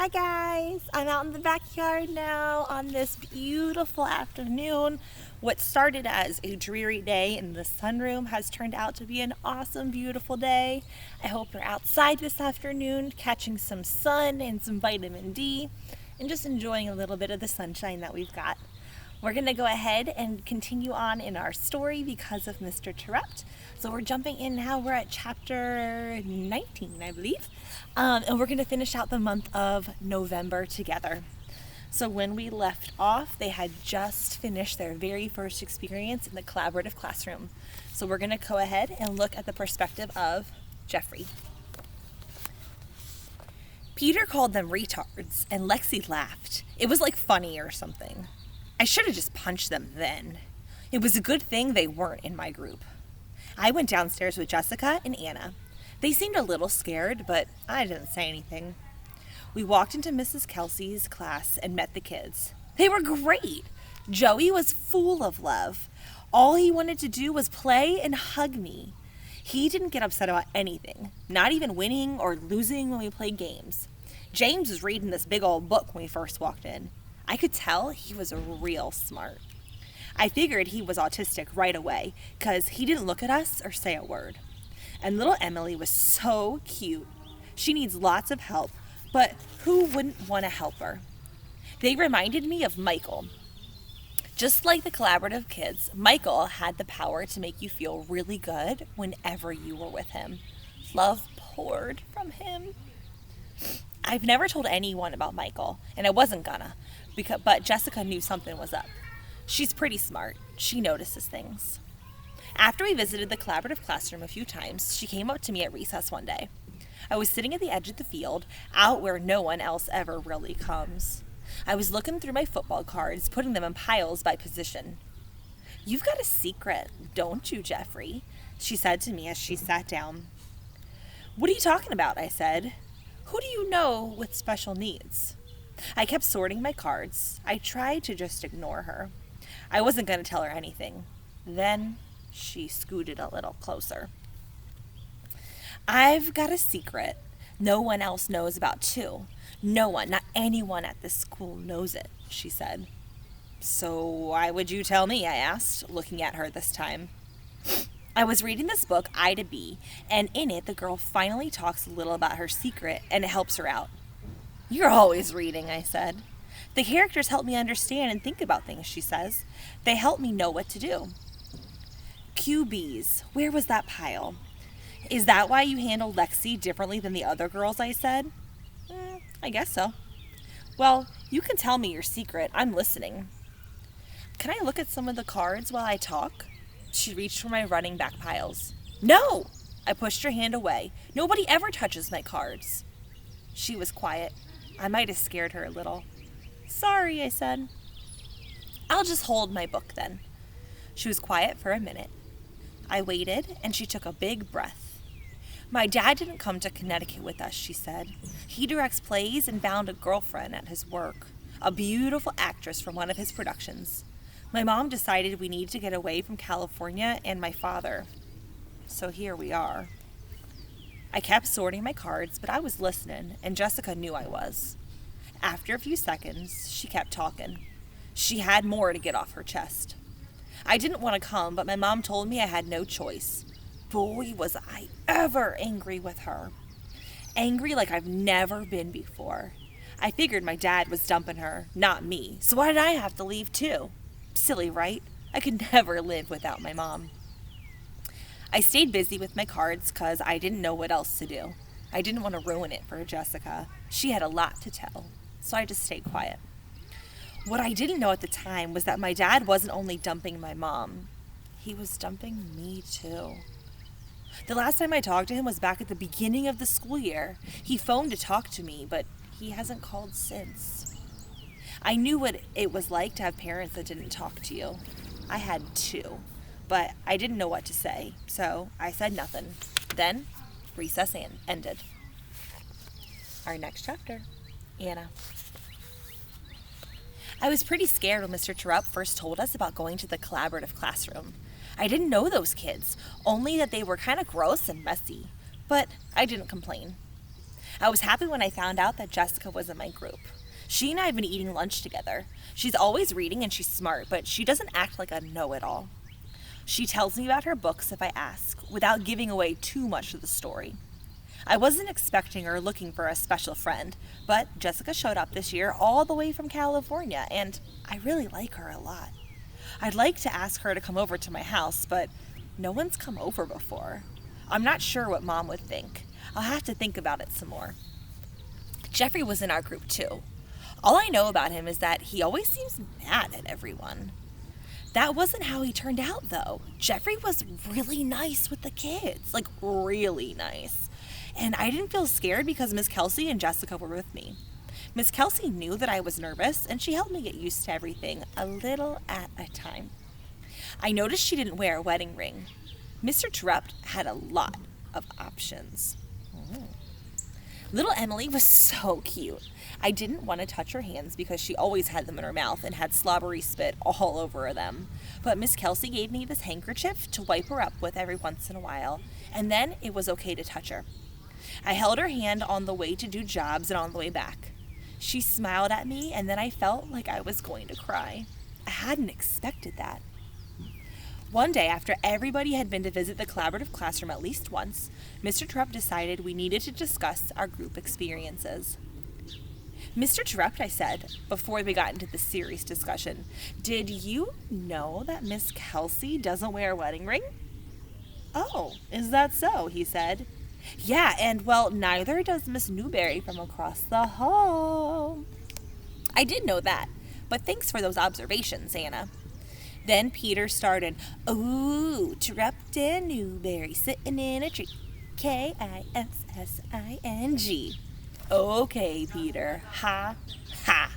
Hi guys, I'm out in the backyard now on this beautiful afternoon. What started as a dreary day in the sunroom has turned out to be an awesome, beautiful day. I hope you're outside this afternoon catching some sun and some vitamin D and just enjoying a little bit of the sunshine that we've got. We're going to go ahead and continue on in our story because of Mr. Terupt. So we're jumping in now. We're at chapter 19, I believe. And we're going to finish out the month of November together. So when we left off, they had just finished their very first experience in the collaborative classroom. So we're going to go ahead and look at the perspective of Jeffrey. Peter called them retards, and Lexi laughed. It was like funny or something. I should have just punched them then. It was a good thing they weren't in my group. I went downstairs with Jessica and Anna. They seemed a little scared, but I didn't say anything. We walked into Mrs. Kelsey's class and met the kids. They were great. Joey was full of love. All he wanted to do was play and hug me. He didn't get upset about anything, not even winning or losing when we played games. James was reading this big old book when we first walked in. I could tell he was real smart. I figured he was autistic right away because he didn't look at us or say a word. And little Emily was so cute. She needs lots of help, but who wouldn't want to help her? They reminded me of Michael. Just like the collaborative kids, Michael had the power to make you feel really good whenever you were with him. Love poured from him. I've never told anyone about Michael, and I wasn't gonna, but Jessica knew something was up. She's pretty smart. She notices things. After we visited the collaborative classroom a few times, she came up to me at recess one day. I was sitting at the edge of the field, out where no one else ever really comes. I was looking through my football cards, putting them in piles by position. "You've got a secret, don't you, Jeffrey?" she said to me as she sat down. "What are you talking about?" I said. "Who do you know with special needs?" I kept sorting my cards. I tried to just ignore her. I wasn't going to tell her anything. Then she scooted a little closer. "I've got a secret no one else knows about too. No one, not anyone at this school knows it," she said. "So why would you tell me?" I asked, looking at her this time. I was reading this book, I to B, and in it the girl finally talks a little about her secret and it helps her out. "You're always reading," I said. "The characters help me understand and think about things," she says. "They help me know what to do." "QBs, where was that pile? Is that why you handled Lexi differently than the other girls?" I said. I guess so." "Well, you can tell me your secret. I'm listening." "Can I look at some of the cards while I talk?" She reached for my running back piles. "No!" I pushed her hand away. "Nobody ever touches my cards." She was quiet. I might have scared her a little. "Sorry," I said. "I'll just hold my book then." She was quiet for a minute. I waited, and she took a big breath. "My dad didn't come to Connecticut with us," she said. "He directs plays and found a girlfriend at his work, a beautiful actress from one of his productions. My mom decided we needed to get away from California and my father. So here we are." I kept sorting my cards, but I was listening, and Jessica knew I was. After a few seconds, she kept talking. She had more to get off her chest. "I didn't want to come, but my mom told me I had no choice. Boy, was I ever angry with her. Angry like I've never been before. I figured my dad was dumping her, not me, so why did I have to leave too? Silly, right? I could never live without my mom." I stayed busy with my cards because I didn't know what else to do. I didn't want to ruin it for Jessica. She had a lot to tell, so I just stayed quiet. What I didn't know at the time was that my dad wasn't only dumping my mom. He was dumping me too. The last time I talked to him was back at the beginning of the school year. He phoned to talk to me, but he hasn't called since. I knew what it was like to have parents that didn't talk to you. I had two, but I didn't know what to say, so I said nothing. Then, recess ended. Our next chapter, Anna. I was pretty scared when Mr. Terupt first told us about going to the collaborative classroom. I didn't know those kids, only that they were kind of gross and messy, but I didn't complain. I was happy when I found out that Jessica was in my group. She and I have been eating lunch together. She's always reading and she's smart, but she doesn't act like a know-it-all. She tells me about her books if I ask, without giving away too much of the story. I wasn't expecting or looking for a special friend, but Jessica showed up this year all the way from California, and I really like her a lot. I'd like to ask her to come over to my house, but no one's come over before. I'm not sure what Mom would think. I'll have to think about it some more. Jeffrey was in our group too. All I know about him is that he always seems mad at everyone. That wasn't how he turned out, though. Jeffrey was really nice with the kids, like really nice. And I didn't feel scared because Miss Kelsey and Jessica were with me. Miss Kelsey knew that I was nervous, and she helped me get used to everything a little at a time. I noticed she didn't wear a wedding ring. Mr. Terupt had a lot of options. Little Emily was so cute. I didn't want to touch her hands because she always had them in her mouth and had slobbery spit all over them. But Miss Kelsey gave me this handkerchief to wipe her up with every once in a while, and then it was okay to touch her. I held her hand on the way to do jobs and on the way back. She smiled at me, and then I felt like I was going to cry. I hadn't expected that. One day, after everybody had been to visit the collaborative classroom at least once, Mr. Terupt decided we needed to discuss our group experiences. Mr. Terupt, I said, before we got into the serious discussion, did you know that Miss Kelsey doesn't wear a wedding ring? Oh, is that so? He said. Yeah, and well, neither does Miss Newberry from across the hall. I did know that, but thanks for those observations, Anna. Then Peter started, ooh, Terupt and Newberry sitting in a tree, Kissing. Okay, Peter, ha, ha.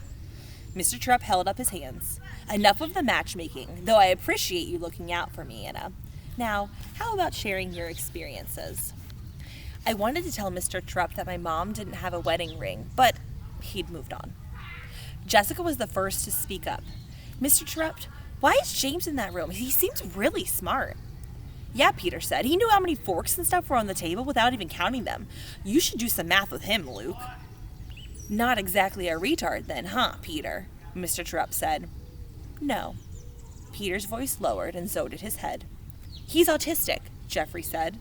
Mr. Terupt held up his hands. Enough of the matchmaking, though I appreciate you looking out for me, Anna. Now, how about sharing your experiences? I wanted to tell Mr. Terupt that my mom didn't have a wedding ring, but he'd moved on. Jessica was the first to speak up. Mr. Terupt, why is James in that room? He seems really smart. Yeah, Peter said. He knew how many forks and stuff were on the table without even counting them. You should do some math with him, Luke. Not exactly a retard then, huh, Peter? Mr. Terupt said. No. Peter's voice lowered and so did his head. He's autistic, Jeffrey said.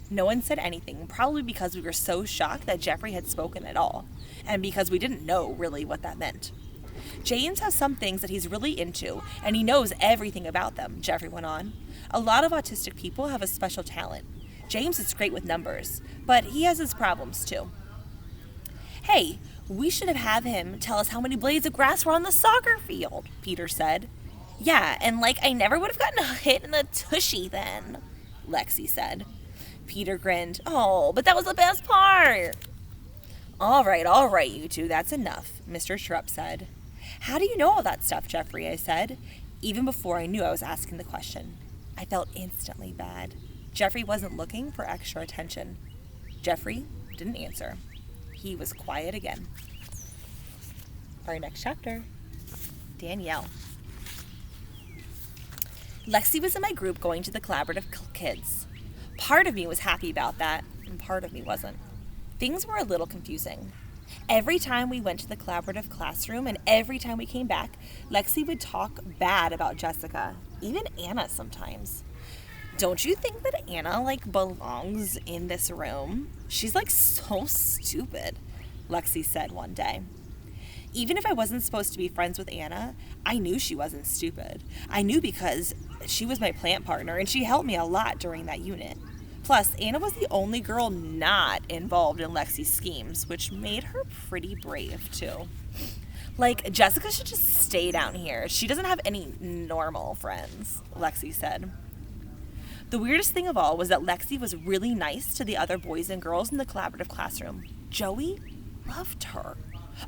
No one said anything, probably because we were so shocked that Jeffrey had spoken at all, and because we didn't know really what that meant. James has some things that he's really into, and he knows everything about them, Jeffrey went on. A lot of autistic people have a special talent. James is great with numbers, but he has his problems too. Hey, we should have him tell us how many blades of grass were on the soccer field, Peter said. Yeah, and I never would have gotten a hit in the tushy then, Lexi said. Peter grinned. Oh, but that was the best part. All right, you two, that's enough, Mr. Terupt said. How do you know all that stuff, Jeffrey? I said, even before I knew I was asking the question. I felt instantly bad. Jeffrey wasn't looking for extra attention. Jeffrey didn't answer. He was quiet again. Our next chapter, Danielle. Lexi was in my group going to the collaborative kids. Part of me was happy about that, and part of me wasn't. Things were a little confusing. Every time we went to the collaborative classroom and every time we came back, Lexi would talk bad about Jessica, even Anna sometimes. Don't you think that Anna, belongs in this room? She's, so stupid, Lexi said one day. Even if I wasn't supposed to be friends with Anna, I knew she wasn't stupid. I knew because she was my plant partner and she helped me a lot during that unit. Plus, Anna was the only girl not involved in Lexi's schemes, which made her pretty brave, too. Jessica should just stay down here. She doesn't have any normal friends, Lexi said. The weirdest thing of all was that Lexi was really nice to the other boys and girls in the collaborative classroom. Joey loved her.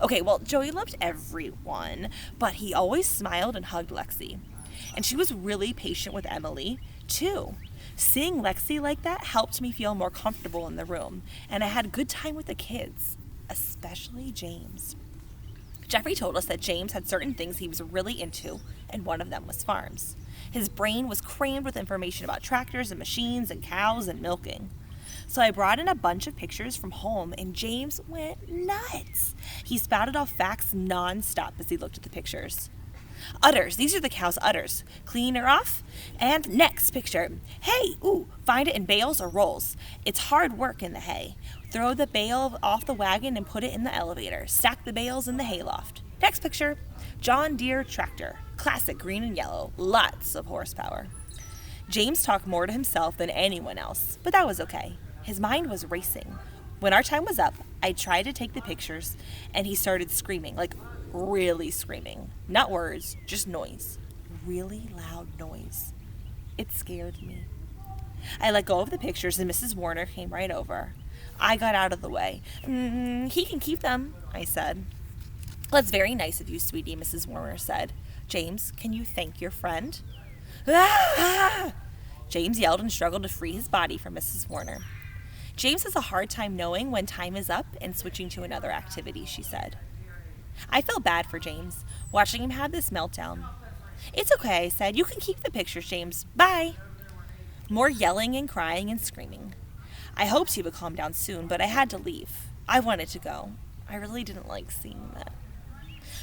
Okay, well, Joey loved everyone, but he always smiled and hugged Lexi. And she was really patient with Emily, too. Seeing Lexi like that helped me feel more comfortable in the room, and I had a good time with the kids, especially James. Jeffrey told us that James had certain things he was really into, and one of them was farms. His brain was crammed with information about tractors and machines and cows and milking. So I brought in a bunch of pictures from home, and James went nuts. He spouted off facts nonstop as he looked at the pictures. Udders, these are the cow's udders. Clean her off. And next picture. Hay, find it in bales or rolls. It's hard work in the hay. Throw the bale off the wagon and put it in the elevator. Stack the bales in the hayloft. Next picture. John Deere tractor. Classic green and yellow. Lots of horsepower. James talked more to himself than anyone else, but that was okay. His mind was racing. When our time was up, I tried to take the pictures, and he started screaming, like really screaming. Not words, just noise. Really loud noise. It scared me. I let go of the pictures, and Mrs. Warner came right over. I got out of the way. He can keep them, I said. That's very nice of you, sweetie, Mrs. Warner said. James, can you thank your friend? Ah! James yelled and struggled to free his body from Mrs. Warner. James has a hard time knowing when time is up and switching to another activity, she said. I felt bad for James, watching him have this meltdown. It's okay, I said. You can keep the pictures, James. Bye. More yelling and crying and screaming. I hoped he would calm down soon, but I had to leave. I wanted to go. I really didn't like seeing that.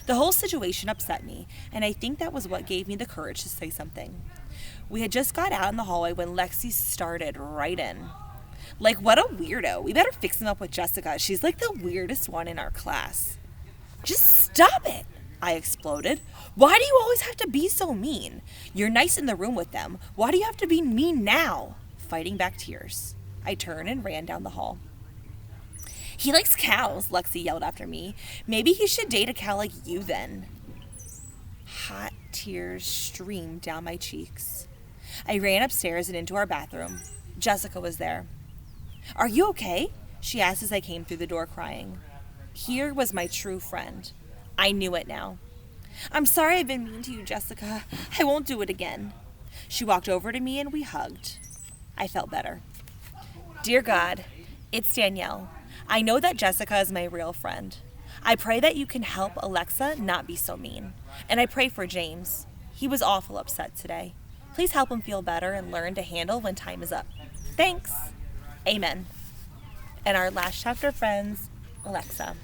The whole situation upset me, and I think that was what gave me the courage to say something. We had just got out in the hallway when Lexi started right in. Like, what a weirdo. We better fix him up with Jessica. She's like the weirdest one in our class. Just stop it, I exploded. Why do you always have to be so mean? You're nice in the room with them. Why do you have to be mean now? Fighting back tears. I turned and ran down the hall. He likes cows, Lexi yelled after me. Maybe he should date a cow like you then. Hot tears streamed down my cheeks. I ran upstairs and into our bathroom. Jessica was there. Are you okay? She asked as I came through the door crying. Here was my true friend. I knew it now. I'm sorry I've been mean to you, Jessica. I won't do it again. She walked over to me and we hugged. I felt better. Dear God, it's Danielle. I know that Jessica is my real friend. I pray that you can help Alexa not be so mean. And I pray for James. He was awful upset today. Please help him feel better and learn to handle when time is up. Thanks. Amen. And our last chapter, friends, Alexa.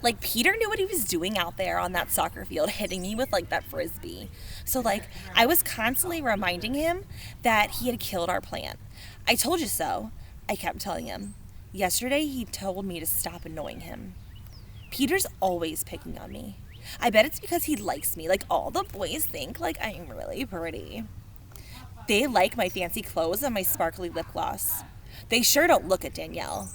Like, Peter knew what he was doing out there on that soccer field, hitting me with, like, that frisbee. So, I was constantly reminding him that he had killed our plant. I told you so, I kept telling him. Yesterday, he told me to stop annoying him. Peter's always picking on me. I bet it's because he likes me. Like, all the boys think, I'm really pretty. They like my fancy clothes and my sparkly lip gloss. They sure don't look at Danielle.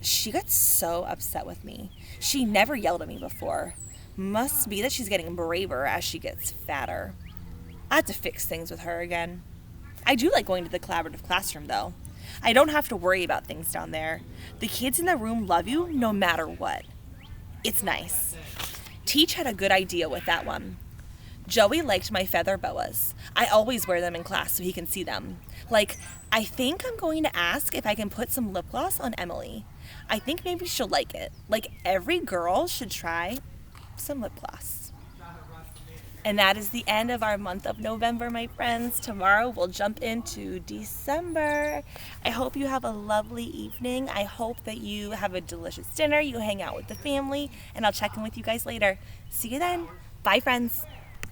She got so upset with me. She never yelled at me before. Must be that she's getting braver as she gets fatter. I have to fix things with her again. I do like going to the collaborative classroom, though. I don't have to worry about things down there. The kids in the room love you no matter what. It's nice. Teach had a good idea with that one. Joey liked my feather boas. I always wear them in class so he can see them. I think I'm going to ask if I can put some lip gloss on Emily. I think maybe she'll like it. Every girl should try some lip gloss. And that is the end of our month of November, my friends. Tomorrow we'll jump into December. I hope you have a lovely evening. I hope that you have a delicious dinner, you hang out with the family, and I'll check in with you guys later. See you then. Bye, friends.